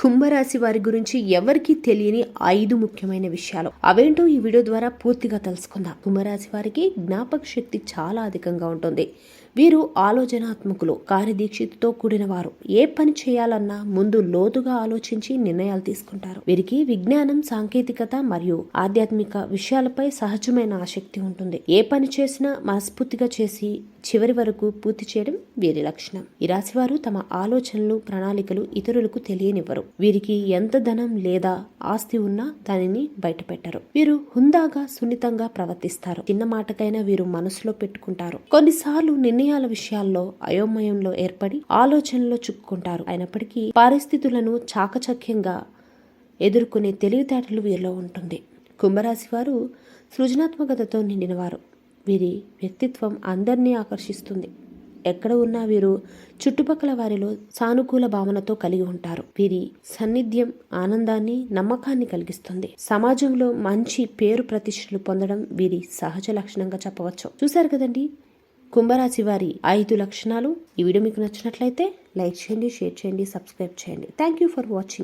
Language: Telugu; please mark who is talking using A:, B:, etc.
A: కుంభరాశి వారి గురించి ఎవరికీ తెలియని 5 ముఖ్యమైన విషయాలు అవేంటో ఈ వీడియో ద్వారా పూర్తిగా తెలుసుకుందాం. కుంభరాశి వారికి జ్ఞాపక శక్తి చాలా అధికంగా ఉంటుంది. వీరు ఆలోచనాత్మకులు, కార్యదీక్షితతో కూడిన వారు. ఏ పని చేయాలన్నా ముందు లోతుగా ఆలోచించి నిర్ణయాలు తీసుకుంటారు. వీరికి విజ్ఞానం, సాంకేతికత మరియు ఆధ్యాత్మిక విషయాలపై సహజమైన ఆసక్తి ఉంటుంది. ఏ పని చేసినా మనస్ఫూర్తిగా చేసి చివరి వరకు పూర్తి చేయడం వీరి లక్షణం. ఈ రాశివారు తమ ఆలోచనలు, ప్రణాళికలు ఇతరులకు తెలియనివ్వరు. వీరికి ఎంత ధనం లేదా ఆస్తి ఉన్నా దానిని బయటపెట్టరు. వీరు హుందాగా, సున్నితంగా ప్రవర్తిస్తారు. చిన్న మాటకైనా వీరు మనసులో పెట్టుకుంటారు. కొన్నిసార్లు నిర్ణయాల విషయాల్లో అయోమయంలో ఏర్పడి ఆలోచనలో చిక్కుకుంటారు. అయినప్పటికీ పరిస్థితులను చాకచక్యంగా ఎదుర్కొనే తెలివితేటలు వీరిలో ఉంటుంది. కుంభరాశి వారు సృజనాత్మకతతో నిండినవారు. వీరి వ్యక్తిత్వం అందరినీ ఆకర్షిస్తుంది. ఎక్కడ ఉన్నా వీరు చుట్టుపక్కల వారిలో సానుకూల భావనతో కలిగి ఉంటారు. వీరి సాన్నిధ్యం ఆనందాన్ని, నమ్మకాన్ని కలిగిస్తుంది. సమాజంలో మంచి పేరు ప్రతిష్టలు పొందడం వీరి సహజ లక్షణంగా చెప్పవచ్చు. చూశారు కదండి కుంభరాశి వారి 5 లక్షణాలు. ఈ వీడియో మీకు నచ్చినట్లయితే లైక్ చేయండి, షేర్ చేయండి, సబ్స్క్రైబ్ చేయండి. Thank you for watching.